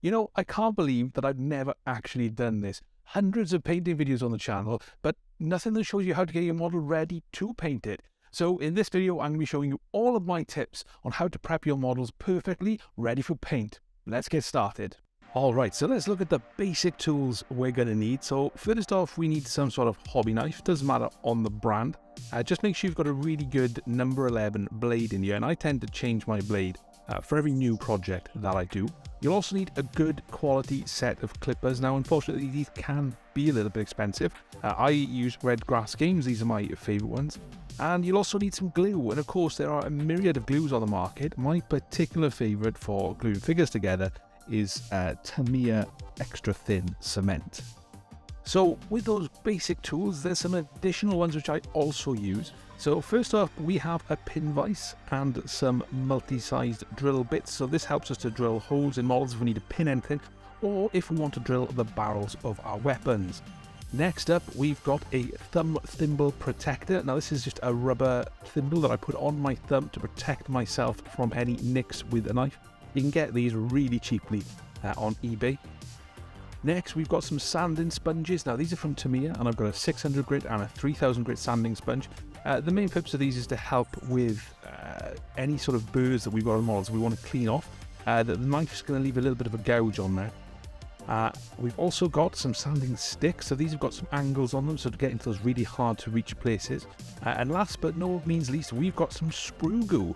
You know, I can't believe that I've never actually done this. Hundreds of painting videos on the channel, but nothing that shows you how to get your model ready to paint it. So in this video, I'm going to be showing you all of my tips on how to prep your models perfectly ready for paint. Let's get started. Alright, so let's look at the basic tools we're going to need. So first off, we need some sort of hobby knife. Doesn't matter on the brand. Just make sure you've got a really good number 11 blade in here, and I tend to change my blade for every new project that I do. You'll also need a good quality set of clippers. Now, unfortunately, these can be a little bit expensive. I use Red Grass Games. These are my favourite ones. And you'll also need some glue. And of course, there are a myriad of glues on the market. My particular favourite for gluing figures together is Tamiya Extra Thin Cement. So with those basic tools, there's some additional ones which I also use. So first off, we have a pin vise and some multi-sized drill bits. So this helps us to drill holes in models if we need to pin anything, or if we want to drill the barrels of our weapons. Next up, we've got a thumb thimble protector. Now this is just a rubber thimble that I put on my thumb to protect myself from any nicks with a knife. You can get these really cheaply on eBay. Next, we've got some sanding sponges. Now these are from Tamiya, and I've got a 600 grit and a 3000 grit sanding sponge. The main purpose of these is to help with any sort of burrs that we've got on models we want to clean off. The knife's going to leave a little bit of a gouge on there. We've also got some sanding sticks, so these have got some angles on them, so to get into those really hard to reach places. And last but no means least, we've got some Sprue Gum.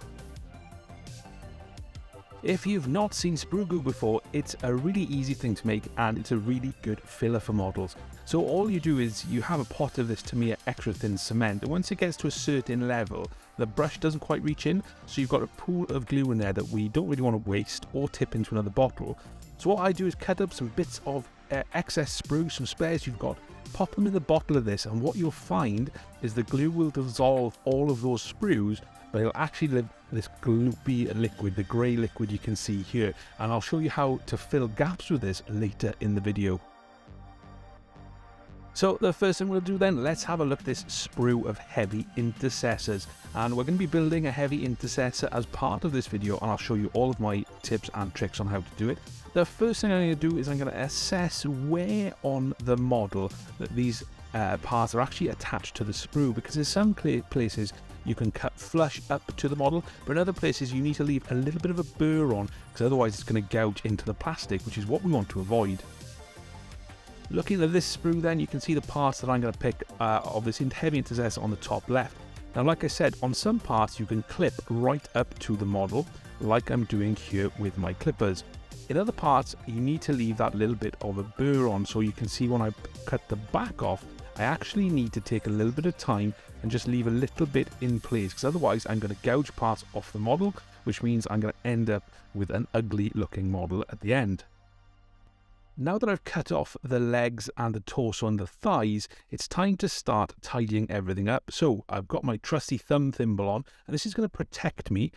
If you've not seen Sprue Gum before, it's a really easy thing to make, and it's a really good filler for models. So all you do is you have a pot of this Tamiya Extra Thin Cement, and once it gets to a certain level, the brush doesn't quite reach in, so you've got a pool of glue in there that we don't really want to waste or tip into another bottle. So what I do is cut up some bits of excess sprue, some spares you've got, pop them in the bottle of this, and what you'll find is the glue will dissolve all of those sprues, but it'll actually leave this gloopy liquid, the grey liquid you can see here, and I'll show you how to fill gaps with this later in the video. So the first thing we'll do then, let's have a look at this sprue of heavy intercessors, and we're going to be building a heavy intercessor as part of this video, and I'll show you all of my tips and tricks on how to do it. The first thing I'm going to do is I'm going to assess where on the model that these parts are actually attached to the sprue, because in some places you can cut flush up to the model, but in other places you need to leave a little bit of a burr on, because otherwise it's going to gouge into the plastic, which is what we want to avoid. Looking at this sprue then, you can see the parts that I'm going to pick of this heavy intercessor on the top left. Now like I said, on some parts you can clip right up to the model, like I'm doing here with my clippers. In other parts, you need to leave that little bit of a burr on, so you can see when I cut the back off, I actually need to take a little bit of time and just leave a little bit in place, because otherwise I'm going to gouge parts off the model, which means I'm going to end up with an ugly looking model at the end. Now that I've cut off the legs and the torso and the thighs, it's time to start tidying everything up. So I've got my trusty thumb thimble on, and this is going to protect me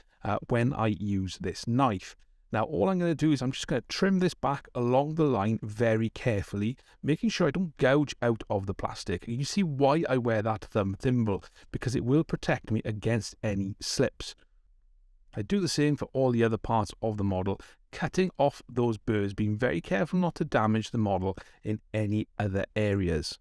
when I use this knife. Now all I'm going to do is I'm just going to trim this back along the line very carefully, making sure I don't gouge out of the plastic. You see why I wear that thumb thimble, because it will protect me against any slips. I do the same for all the other parts of the model, cutting off those burrs, being very careful not to damage the model in any other areas.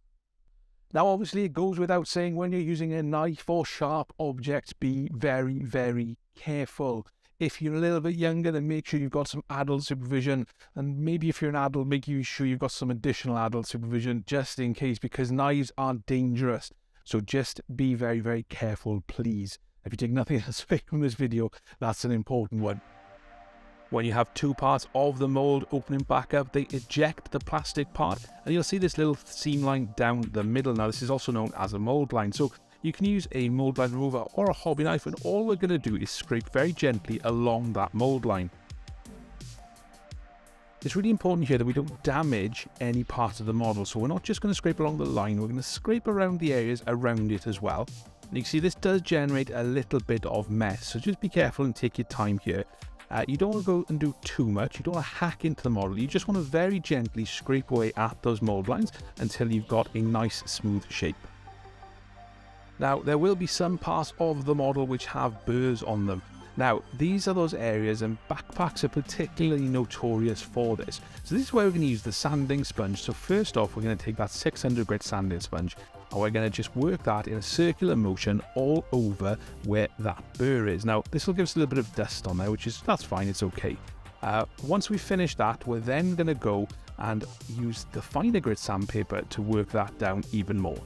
Now obviously it goes without saying, when you're using a knife or sharp objects, be very, very careful. If you're a little bit younger, then make sure you've got some adult supervision, and maybe if you're an adult, make sure you've got some additional adult supervision just in case, because knives are dangerous. So just be very, very careful, please. If you take nothing else away from this video, that's an important one. When you have two parts of the mold opening back up, they eject the plastic part, and you'll see this little seam line down the middle. Now this is also known as a mold line. So you can use a mold line remover or a hobby knife, and all we're going to do is scrape very gently along that mold line. It's really important here that we don't damage any part of the model, so we're not just going to scrape along the line, we're going to scrape around the areas around it as well. And you can see this does generate a little bit of mess, so just be careful and take your time here. You don't want to go and do too much, you don't want to hack into the model, you just want to very gently scrape away at those mold lines until you've got a nice smooth shape. Now there will be some parts of the model which have burrs on them. Now, these are those areas, and backpacks are particularly notorious for this. So this is where we're going to use the sanding sponge. So first off, we're going to take that 600 grit sanding sponge, and we're going to just work that in a circular motion all over where that burr is. Now, this will give us a little bit of dust on there, that's fine, it's okay. Once we finish that, we're then going to go and use the finer grit sandpaper to work that down even more.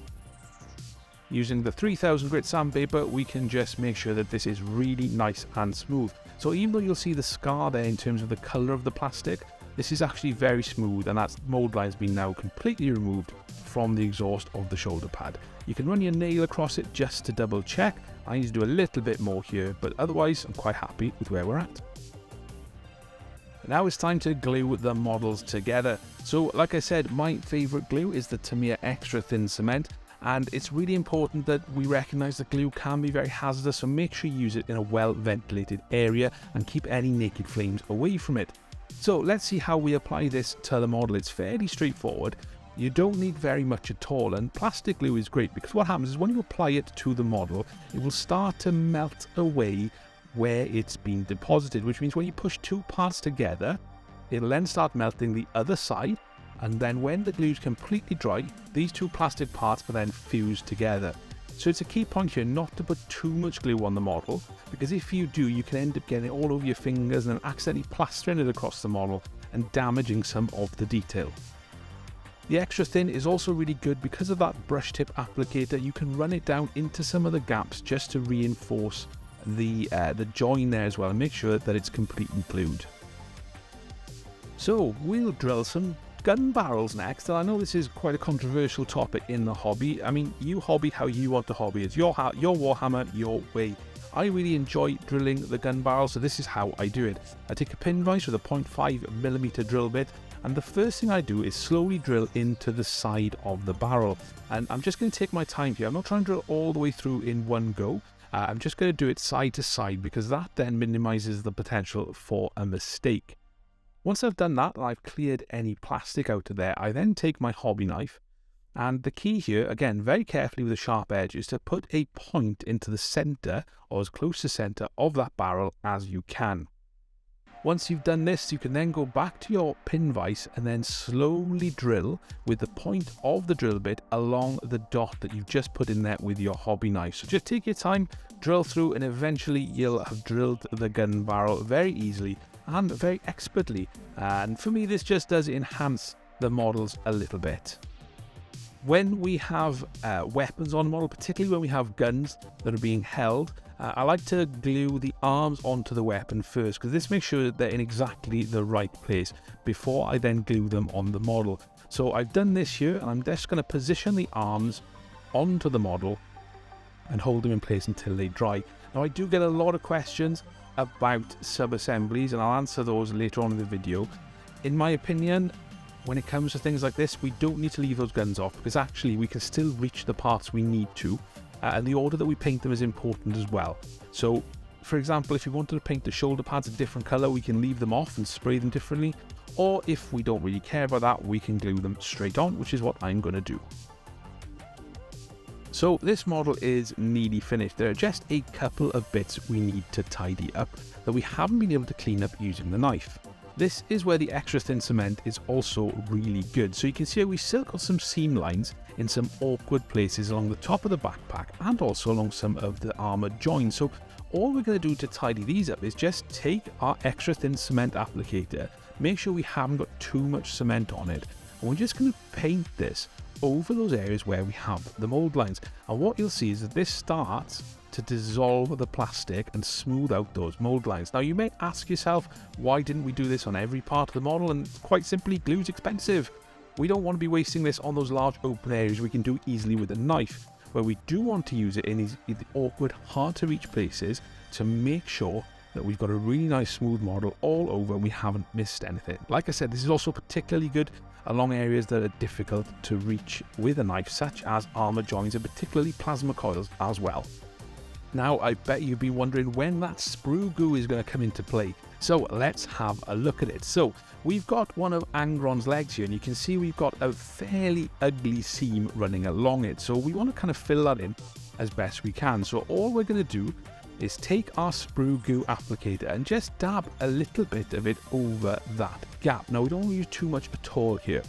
Using the 3000 grit sandpaper, we can just make sure that this is really nice and smooth. So even though you'll see the scar there in terms of the colour of the plastic, this is actually very smooth, and that mould line has been now completely removed from the exhaust of the shoulder pad. You can run your nail across it just to double check. I need to do a little bit more here, but otherwise I'm quite happy with where we're at. Now it's time to glue the models together. So like I said, my favourite glue is the Tamiya Extra Thin Cement. And it's really important that we recognise that glue can be very hazardous, so make sure you use it in a well ventilated area and keep any naked flames away from it. So let's see how we apply this to the model. It's fairly straightforward. You don't need very much at all, and plastic glue is great because what happens is when you apply it to the model, it will start to melt away where it's been deposited, which means when you push two parts together, it'll then start melting the other side. And then when the glue is completely dry, these two plastic parts are then fused together. So it's a key point here not to put too much glue on the model, because if you do, you can end up getting it all over your fingers and then accidentally plastering it across the model and damaging some of the detail. The extra thin is also really good because of that brush tip applicator. You can run it down into some of the gaps just to reinforce the join there as well and make sure that it's completely glued. So we'll drill some gun barrels next, and I know this is quite a controversial topic in the hobby. I mean, you hobby how you want to hobby. It's your Warhammer, your way. I really enjoy drilling the gun barrel, so this is how I do it. I take a pin vise with a 0.5mm drill bit, and the first thing I do is slowly drill into the side of the barrel. And I'm just going to take my time here. I'm not trying to drill all the way through in one go. I'm just going to do it side to side because that then minimises the potential for a mistake. Once I've done that and I've cleared any plastic out of there, I then take my hobby knife, and the key here, again very carefully with a sharp edge, is to put a point into the centre, or as close to centre of that barrel as you can. Once you've done this, you can then go back to your pin vise and then slowly drill with the point of the drill bit along the dot that you've just put in there with your hobby knife. So just take your time, drill through, and eventually you'll have drilled the gun barrel very easily and very expertly, and for me this just does enhance the models a little bit. When we have weapons on the model, particularly when we have guns that are being held, I like to glue the arms onto the weapon first because this makes sure that they're in exactly the right place before I then glue them on the model. So I've done this here, and I'm just going to position the arms onto the model and hold them in place until they dry. Now I do get a lot of questions about sub-assemblies, and I'll answer those later on in the video. In my opinion, when it comes to things like this, we don't need to leave those guns off because actually we can still reach the parts we need to, and the order that we paint them is important as well. So for example, if you wanted to paint the shoulder pads a different colour, we can leave them off and spray them differently, or if we don't really care about that, we can glue them straight on, which is what I'm going to do. So this model is nearly finished. There are just a couple of bits we need to tidy up that we haven't been able to clean up using the knife. This is where the extra thin cement is also really good. So you can see how we still got some seam lines in some awkward places along the top of the backpack and also along some of the armoured joints. So all we're going to do to tidy these up is just take our extra thin cement applicator, make sure we haven't got too much cement on it, and we're just going to paint this over those areas where we have the mold lines. And what you'll see is that this starts to dissolve the plastic and smooth out those mold lines. Now you may ask yourself, why didn't we do this on every part of the model? And quite simply, glue's expensive. We don't want to be wasting this on those large open areas we can do easily with a knife. Where we do want to use it in the awkward, hard to reach places to make sure that we've got a really nice smooth model all over and we haven't missed anything. Like I said, this is also particularly good along areas that are difficult to reach with a knife, such as armor joints and particularly plasma coils as well. Now I bet you've been wondering when that sprue goo is going to come into play, so let's have a look at it. So we've got one of Angron's legs here, and you can see we've got a fairly ugly seam running along it, so we want to kind of fill that in as best we can. So all we're going to do is take our Sprue Gum applicator and just dab a little bit of it over that gap. Now we don't want to use too much at all here.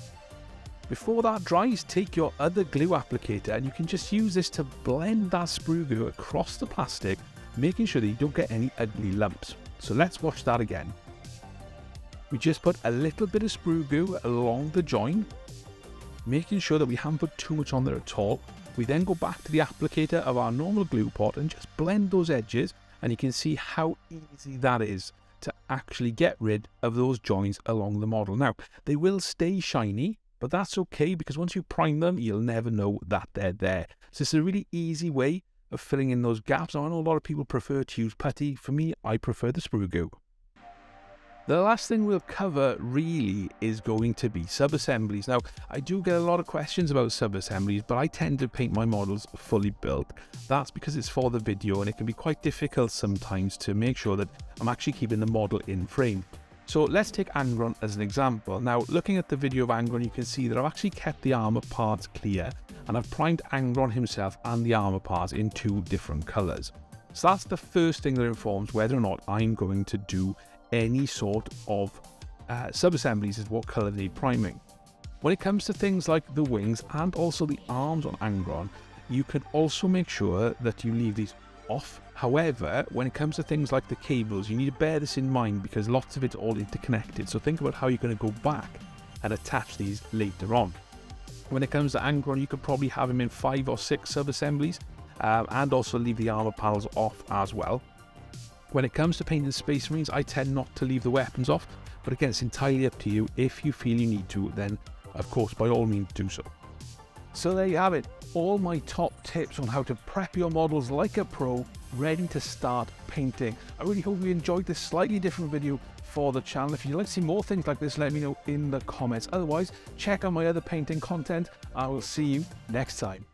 Before that dries, take your other glue applicator and you can just use this to blend that Sprue Gum across the plastic, making sure that you don't get any ugly lumps. So let's watch that again. We just put a little bit of Sprue Gum along the join, making sure that we haven't put too much on there at all. We then go back to the applicator of our normal glue pot and just blend those edges, and you can see how easy that is to actually get rid of those joins along the model. Now, they will stay shiny, but that's okay because once you prime them, you'll never know that they're there. So it's a really easy way of filling in those gaps. Now, I know a lot of people prefer to use putty. For me, I prefer the Sprue Gum. The last thing we'll cover really is going to be sub-assemblies. Now, I do get a lot of questions about sub-assemblies, but I tend to paint my models fully built. That's because it's for the video and it can be quite difficult sometimes to make sure that I'm actually keeping the model in frame. So let's take Angron as an example. Now, looking at the video of Angron, you can see that I've actually kept the armor parts clear and I've primed Angron himself and the armor parts in 2 different colors. So that's the first thing that informs whether or not I'm going to do any sort of sub-assemblies, is what color they need priming. When it comes to things like the wings and also the arms on Angron, you can also make sure that you leave these off. However, when it comes to things like the cables, you need to bear this in mind because lots of it's all interconnected. So think about how you're going to go back and attach these later on. When it comes to Angron, you could probably have him in 5 or 6 sub-assemblies and also leave the armor panels off as well. When it comes to painting Space Marines, I tend not to leave the weapons off, but again, it's entirely up to you. If you feel you need to, then of course, by all means do so. So there you have it, all my top tips on how to prep your models like a pro, ready to start painting. I really hope you enjoyed this slightly different video for the channel. If you'd like to see more things like this, let me know in the comments. Otherwise, check out my other painting content. I will see you next time.